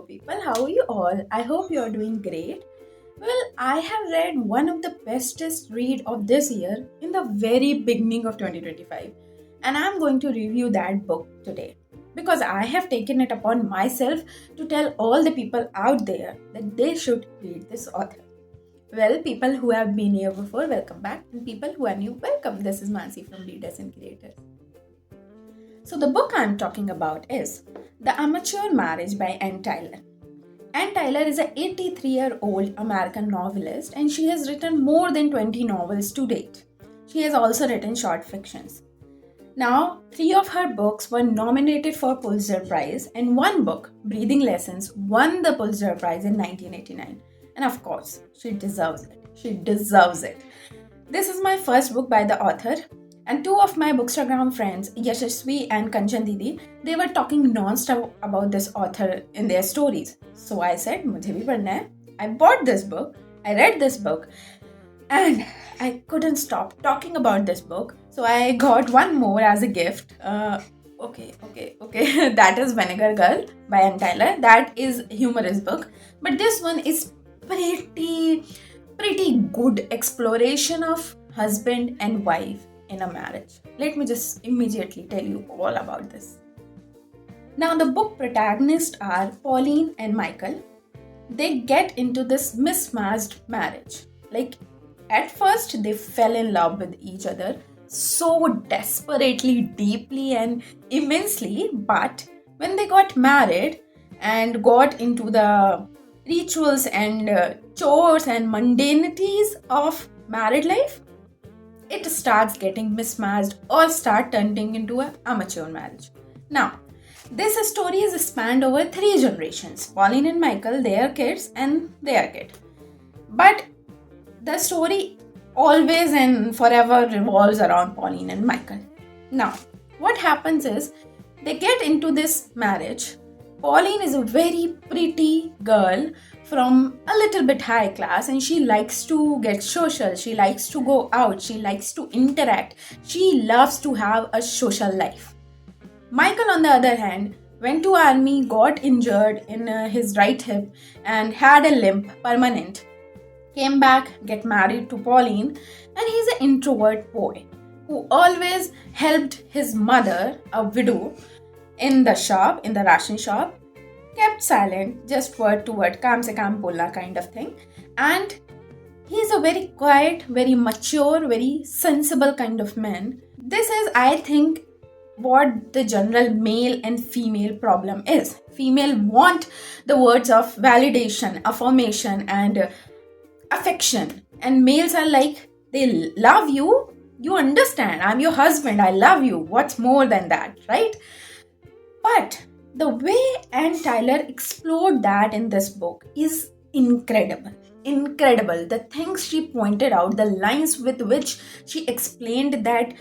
people, how are you all? I hope you are doing great. Well, I have read one of the bestest read of this year in the very beginning of 2025, and I'm going to review that book today because I have taken it upon myself to tell all the people out there that they should read this author. Well, people who have been here before, welcome back, and people who are new, welcome. This is Mansi from Readers and Creators. So, the book I'm talking about is The Amateur Marriage by Anne Tyler. Anne Tyler is an 83-year-old American novelist and she has written more than 20 novels to date. She has also written short fictions. Now, 3 of her books were nominated for Pulitzer Prize and one book, Breathing Lessons, won the Pulitzer Prize in 1989. And of course, she deserves it. She deserves it. This is my first book by the author. And 2 of my Bookstagram friends, Yashasvi and Kanchan Didi, they were talking non-stop about this author in their stories. So I said, Mujhe bhi padhna hai. I bought this book, I read this book, and I couldn't stop talking about this book. So I got one more as a gift. Okay. That is Vinegar Girl by Anne Tyler. That is a humorous book. But this one is pretty good exploration of husband and wife in a marriage. Let me just immediately tell you all about this. Now, the book protagonists are Pauline and Michael. They get into this mismatched marriage. Like, at first, they fell in love with each other so desperately, deeply, and immensely. But when they got married and got into the rituals and chores and mundanities of married life, it starts getting mismatched or start turning into an amateur marriage. Now, this story is spanned over 3 generations. Pauline and Michael, their kids and their kid. But the story always and forever revolves around Pauline and Michael. Now, what happens is, they get into this marriage. Pauline is a very pretty girl from a little bit high class and she likes to get social, she likes to go out, she likes to interact, she loves to have a social life. Michael, on the other hand, went to army, got injured in his right hip and had a limp permanent. Came back, get married to Pauline, and he's an introvert boy who always helped his mother, a widow, in the ration shop, kept silent, just word to word, kaam se kaam bolna kind of thing. And he's a very quiet, very mature, very sensible kind of man. This is, I think, what the general male and female problem is. Female want the words of validation, affirmation, and affection. And males are like, they love you, you understand, I'm your husband, I love you. What's more than that, right? But the way Anne Tyler explored that in this book is incredible. Incredible. The things she pointed out, the lines with which she explained that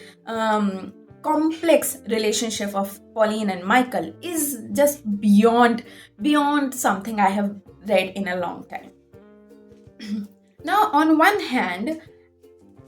complex relationship of Pauline and Michael is just beyond something I have read in a long time. Now, on one hand,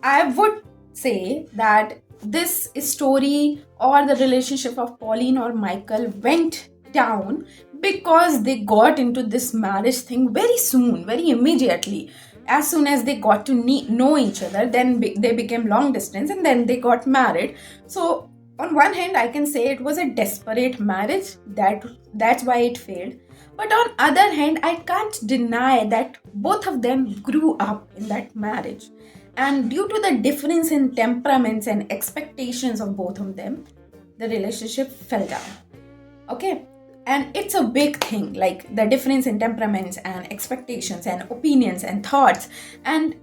I would say that this story or the relationship of Pauline or Michael went down because they got into this marriage thing very soon, very immediately. As soon as they got to know each other, then they became long distance and then they got married. So, on one hand, I can say it was a desperate marriage. That's why it failed. But on other hand, I can't deny that both of them grew up in that marriage. And due to the difference in temperaments and expectations of both of them, the relationship fell down. Okay? And it's a big thing, like the difference in temperaments and expectations and opinions and thoughts. And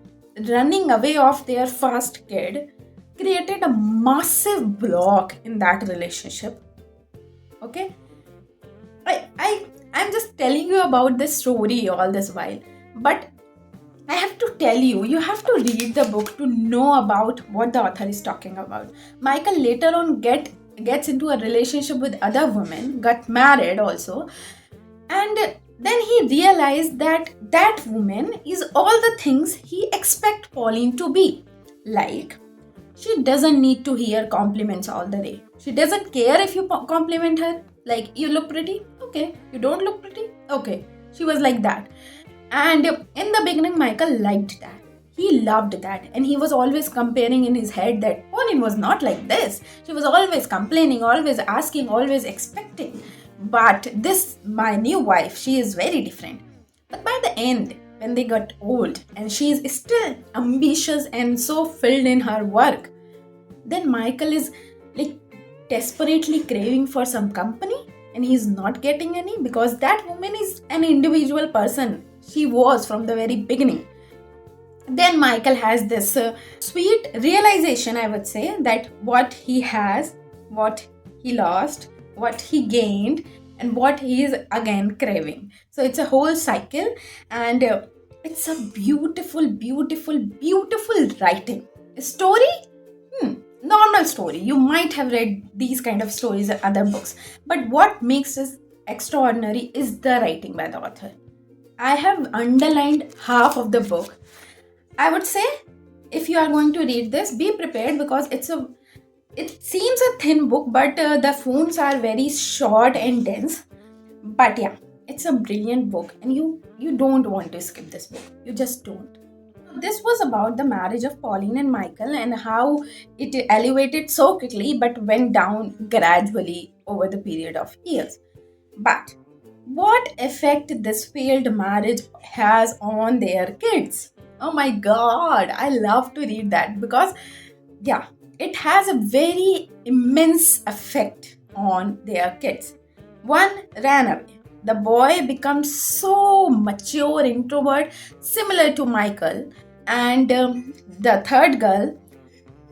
running away of their first kid created a massive block in that relationship. Okay? I'm just telling you about this story all this while. But I have to tell you, you have to read the book to know about what the author is talking about. Michael later on gets into a relationship with other women, got married also, and then he realized that that woman is all the things he expects Pauline to be. Like, she doesn't need to hear compliments all the day. She doesn't care if you compliment her. Like, you look pretty? Okay. You don't look pretty? Okay, she was like that. And in the beginning, Michael liked that. He loved that. And he was always comparing in his head that Pauline was not like this. She was always complaining, always asking, always expecting. But this, my new wife, she is very different. But by the end, when they got old and she is still ambitious and so filled in her work, then Michael is like desperately craving for some company and he's not getting any because that woman is an individual person. She was from the very beginning. Then Michael has this sweet realization, I would say, that what he has, what he lost, what he gained, and what he is again craving. So it's a whole cycle, and it's a beautiful, beautiful, beautiful writing. A story? Normal story. You might have read these kind of stories in other books, but what makes this extraordinary is the writing by the author. I have underlined half of the book. I would say if you are going to read this, be prepared because it seems a thin book, but the fonts are very short and dense. But yeah, it's a brilliant book, and you don't want to skip this book. You just don't. This was about the marriage of Pauline and Michael and how it elevated so quickly but went down gradually over the period of years. But what effect this failed marriage has on their kids? Oh my god, I love to read that because, yeah, it has a very immense effect on their kids. One ran away. The boy becomes so mature, introvert, similar to Michael. And the third girl,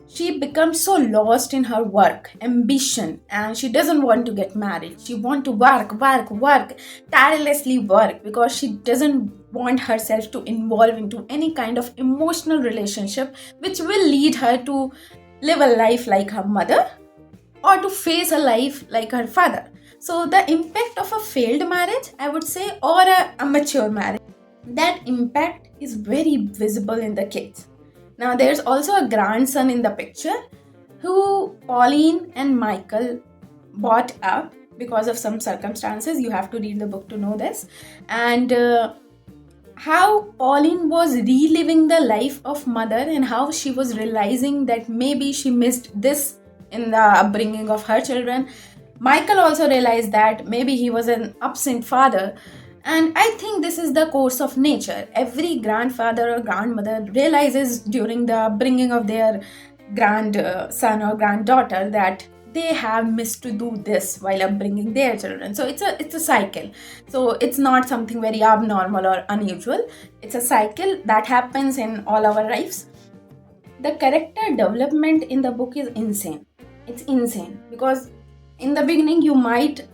she becomes so lost in her work ambition and she doesn't want to get married. She wants to work tirelessly work because she doesn't want herself to involve into any kind of emotional relationship which will lead her to live a life like her mother or to face a life like her father. So the impact of a failed marriage, I would say, or a amateur marriage, that impact is very visible in the kids. Now, there's also a grandson in the picture who Pauline and Michael bought up because of some circumstances. You have to read the book to know this. And how Pauline was reliving the life of mother and how she was realizing that maybe she missed this in the upbringing of her children. Michael also realized that maybe he was an absent father. And I think this is the course of nature. Every grandfather or grandmother realizes during the bringing of their grandson or granddaughter that they have missed to do this while upbringing their children. So it's a cycle. So it's not something very abnormal or unusual. It's a cycle that happens in all our lives. The character development in the book is insane. It's insane because in the beginning you might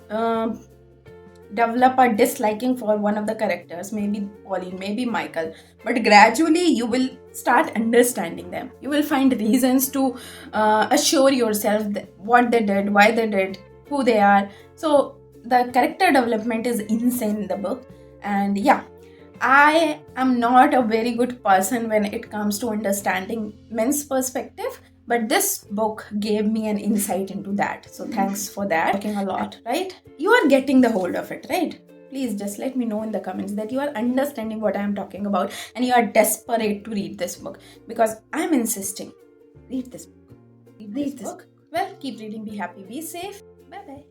develop a disliking for one of the characters, maybe Pauline, maybe Michael, but gradually you will start understanding them. You will find reasons to assure yourself that what they did, why they did, who they are. So the character development is insane in the book. And yeah, I am not a very good person when it comes to understanding men's perspective, but this book gave me an insight into that. So thanks for that. Talking a lot, right? You are getting the hold of it, right? Please just let me know in the comments that you are understanding what I am talking about and you are desperate to read this book because I'm insisting. Read this book. Read this book. Well, keep reading, be happy, be safe. Bye bye.